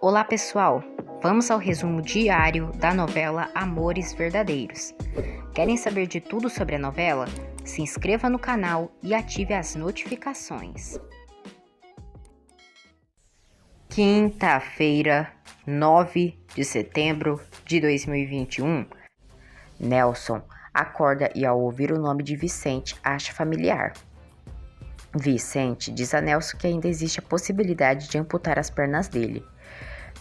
Olá pessoal, vamos ao resumo diário da novela Amores Verdadeiros. Querem saber de tudo sobre a novela? Se inscreva no canal e ative as notificações. Quinta-feira, 9 de setembro de 2021. Nelson acorda e, ao ouvir o nome de Vicente, acha familiar. Vicente diz a Nelson que ainda existe a possibilidade de amputar as pernas dele.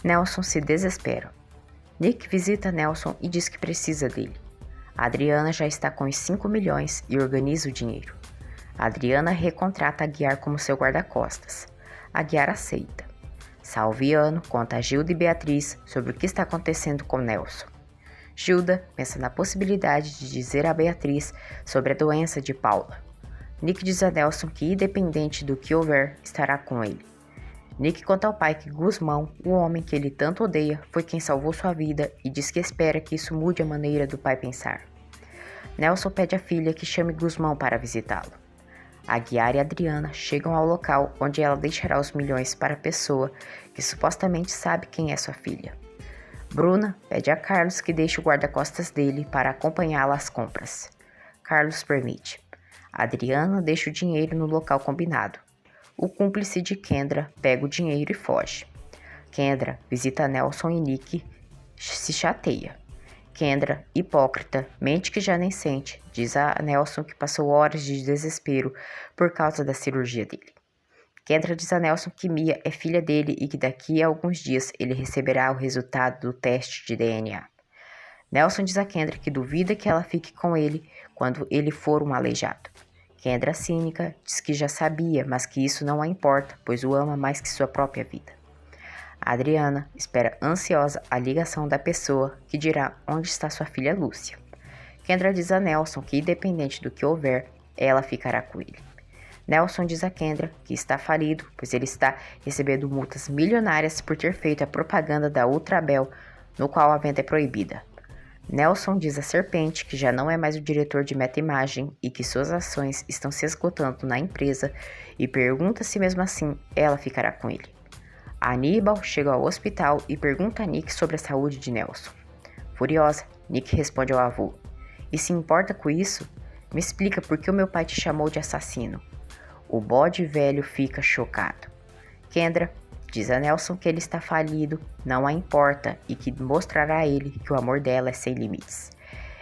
Nelson se desespera. Nick visita Nelson e diz que precisa dele. Adriana já está com os 5 milhões e organiza o dinheiro. Adriana recontrata Aguiar como seu guarda-costas. Aguiar aceita. Salviano conta a Gilda e Beatriz sobre o que está acontecendo com Nelson. Gilda pensa na possibilidade de dizer a Beatriz sobre a doença de Paula. Nick diz a Nelson que, independente do que houver, estará com ele. Nick conta ao pai que Gusmão, o homem que ele tanto odeia, foi quem salvou sua vida e diz que espera que isso mude a maneira do pai pensar. Nelson pede à filha que chame Gusmão para visitá-lo. Aguiar e Adriana chegam ao local onde ela deixará os milhões para a pessoa que supostamente sabe quem é sua filha. Bruna pede a Carlos que deixe o guarda-costas dele para acompanhá-la às compras. Carlos permite. Adriana deixa o dinheiro no local combinado. O cúmplice de Kendra pega o dinheiro e foge. Kendra visita Nelson e Nick se chateia. Kendra, hipócrita, mente que já nem sente, diz a Nelson que passou horas de desespero por causa da cirurgia dele. Kendra diz a Nelson que Mia é filha dele e que daqui a alguns dias ele receberá o resultado do teste de DNA. Nelson diz a Kendra que duvida que ela fique com ele quando ele for um aleijado. Kendra, cínica, diz que já sabia, mas que isso não a importa, pois o ama mais que sua própria vida. Adriana espera ansiosa a ligação da pessoa que dirá onde está sua filha Lúcia. Kendra diz a Nelson que, independente do que houver, ela ficará com ele. Nelson diz a Kendra que está falido, pois ele está recebendo multas milionárias por ter feito a propaganda da Ultrabel, no qual a venda é proibida. Nelson diz a Serpente que já não é mais o diretor de meta-imagem e que suas ações estão se esgotando na empresa e pergunta se mesmo assim ela ficará com ele. Aníbal chega ao hospital e pergunta a Nick sobre a saúde de Nelson. Furiosa, Nick responde ao avô: "E se importa com isso? Me explica por que o meu pai te chamou de assassino." O bode velho fica chocado. Kendra diz a Nelson que ele está falido, não a importa e que mostrará a ele que o amor dela é sem limites.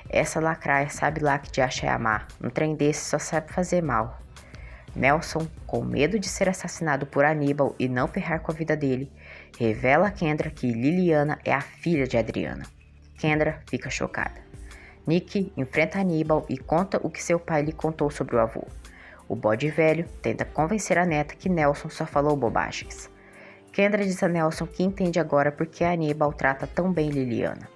Essa lacraia sabe lá que te acha é amar, um trem desse só sabe fazer mal. Nelson, com medo de ser assassinado por Aníbal e não ferrar com a vida dele, revela a Kendra que Liliana é a filha de Adriana. Kendra fica chocada. Nick enfrenta Aníbal e conta o que seu pai lhe contou sobre o avô. O bode velho tenta convencer a neta que Nelson só falou bobagens. Kendra diz a Nelson que entende agora por que Aníbal trata tão bem Liliana.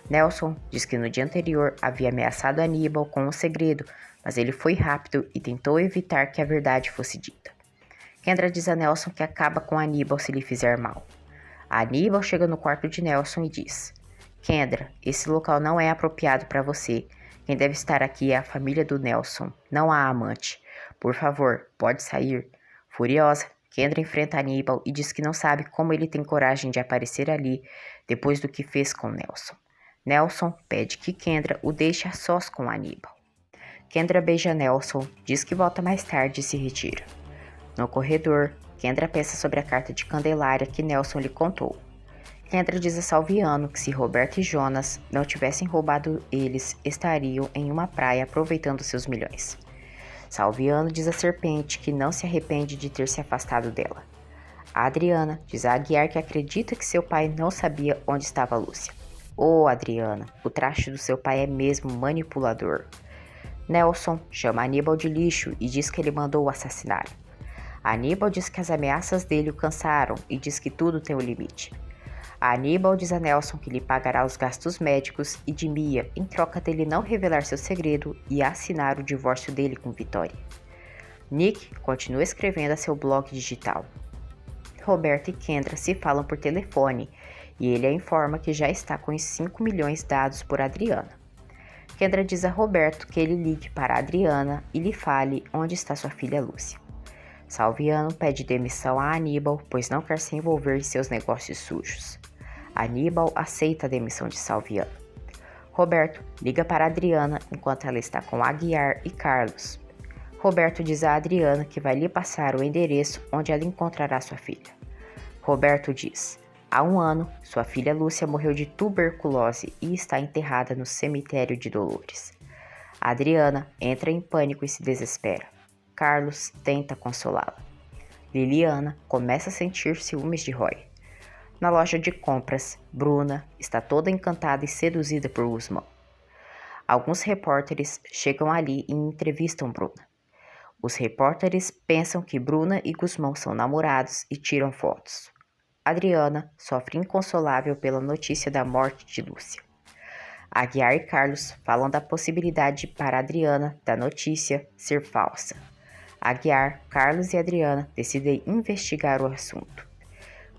Nelson diz que no dia anterior havia ameaçado Aníbal com um segredo, mas ele foi rápido e tentou evitar que a verdade fosse dita. Kendra diz a Nelson que acaba com Aníbal se lhe fizer mal. Aníbal chega no quarto de Nelson e diz: "Kendra, esse local não é apropriado para você. Quem deve estar aqui é a família do Nelson, não a amante. Por favor, pode sair." Furiosa, Kendra enfrenta Aníbal e diz que não sabe como ele tem coragem de aparecer ali depois do que fez com Nelson. Nelson pede que Kendra o deixe a sós com Aníbal. Kendra beija Nelson, diz que volta mais tarde e se retira. No corredor, Kendra pensa sobre a carta de Candelária que Nelson lhe contou. Kendra diz a Salviano que se Roberto e Jonas não tivessem roubado eles, estariam em uma praia aproveitando seus milhões. Salviano diz a Serpente que não se arrepende de ter se afastado dela. A Adriana diz a Aguiar que acredita que seu pai não sabia onde estava a Lúcia. Adriana, o traste do seu pai é mesmo manipulador. Nelson chama Aníbal de lixo e diz que ele mandou o assassinar. Aníbal diz que as ameaças dele o cansaram e diz que tudo tem um limite. Aníbal diz a Nelson que lhe pagará os gastos médicos e de Mia em troca dele não revelar seu segredo e assinar o divórcio dele com Vitória. Nick continua escrevendo a seu blog digital. Roberto e Kendra se falam por telefone e ele a informa que já está com os 5 milhões dados por Adriana. Kendra diz a Roberto que ele ligue para Adriana e lhe fale onde está sua filha Lúcia. Salviano pede demissão a Aníbal, pois não quer se envolver em seus negócios sujos. Aníbal aceita a demissão de Salviano. Roberto liga para Adriana enquanto ela está com Aguiar e Carlos. Roberto diz a Adriana que vai lhe passar o endereço onde ela encontrará sua filha. Roberto diz: há 1 ano, sua filha Lúcia morreu de tuberculose e está enterrada no cemitério de Dolores. Adriana entra em pânico e se desespera. Carlos tenta consolá-la. Liliana começa a sentir ciúmes de Roy. Na loja de compras, Bruna está toda encantada e seduzida por Guzmão. Alguns repórteres chegam ali e entrevistam Bruna. Os repórteres pensam que Bruna e Guzmão são namorados e tiram fotos. Adriana sofre inconsolável pela notícia da morte de Lúcia. Aguiar e Carlos falam da possibilidade para Adriana da notícia ser falsa. Aguiar, Carlos e Adriana decidem investigar o assunto.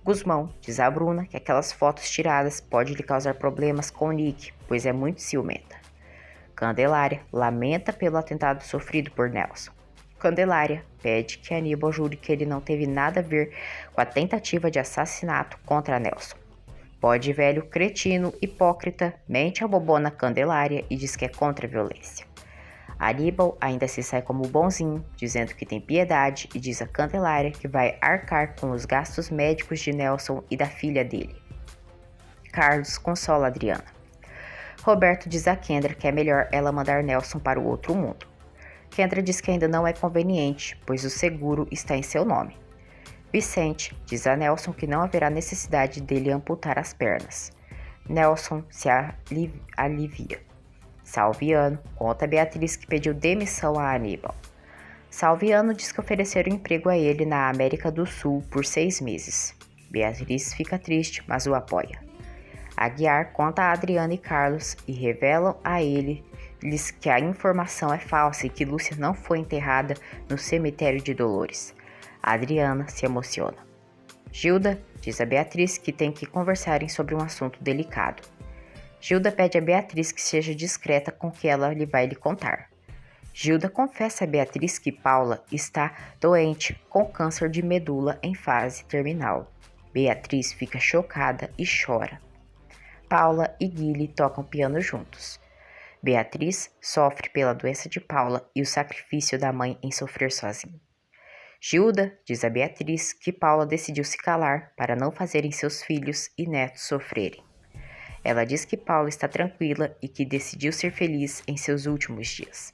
Guzmão diz a Bruna que aquelas fotos tiradas podem lhe causar problemas com Nick, pois é muito ciumenta. Candelária lamenta pelo atentado sofrido por Nelson. Candelária pede que Aníbal jure que ele não teve nada a ver com a tentativa de assassinato contra Nelson. Bode velho, cretino, hipócrita, mente a bobona Candelária e diz que é contra a violência. Aníbal ainda se sai como bonzinho, dizendo que tem piedade e diz a Candelária que vai arcar com os gastos médicos de Nelson e da filha dele. Carlos consola Adriana. Roberto diz a Kendra que é melhor ela mandar Nelson para o outro mundo. Kendra diz que ainda não é conveniente, pois o seguro está em seu nome. Vicente diz a Nelson que não haverá necessidade dele amputar as pernas. Nelson se alivia. Salviano conta a Beatriz que pediu demissão a Aníbal. Salviano diz que ofereceram emprego a ele na América do Sul por 6 meses. Beatriz fica triste, mas o apoia. Aguiar conta a Adriana e Carlos e revelam a eles que a informação é falsa e que Lúcia não foi enterrada no cemitério de Dolores. A Adriana se emociona. Gilda diz a Beatriz que tem que conversarem sobre um assunto delicado. Gilda pede a Beatriz que seja discreta com o que ela vai lhe contar. Gilda confessa a Beatriz que Paula está doente com câncer de medula em fase terminal. Beatriz fica chocada e chora. Paula e Guile tocam piano juntos. Beatriz sofre pela doença de Paula e o sacrifício da mãe em sofrer sozinha. Gilda diz a Beatriz que Paula decidiu se calar para não fazerem seus filhos e netos sofrerem. Ela diz que Paula está tranquila e que decidiu ser feliz em seus últimos dias.